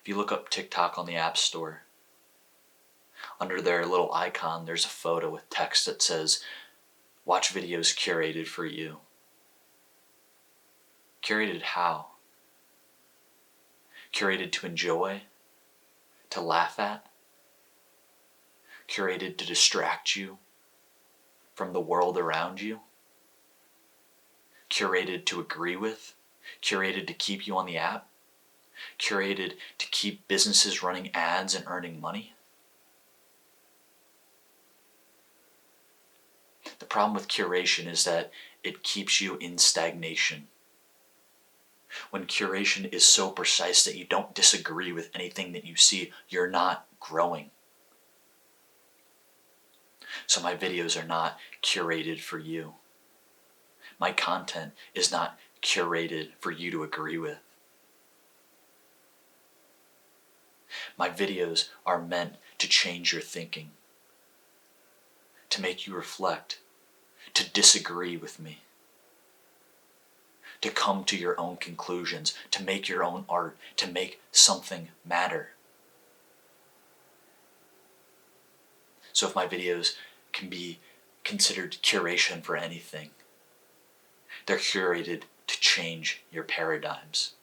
If you look up TikTok on the App Store, under their little icon, there's a photo with text that says, "Watch videos curated for you." Curated how? Curated to enjoy? To laugh at? Curated to distract you from the world around you? Curated to agree with? Curated to keep you on the app? Curated to keep businesses running ads and earning money? The problem with curation is that it keeps you in stagnation. When curation is so precise that you don't disagree with anything that you see, you're not growing. So my videos are not curated for you. My content is not curated for you to agree with. My videos are meant to change your thinking, to make you reflect, to disagree with me, to come to your own conclusions, to make your own art, to make something matter. So if my videos can be considered curation for anything, they're curated to change your paradigms.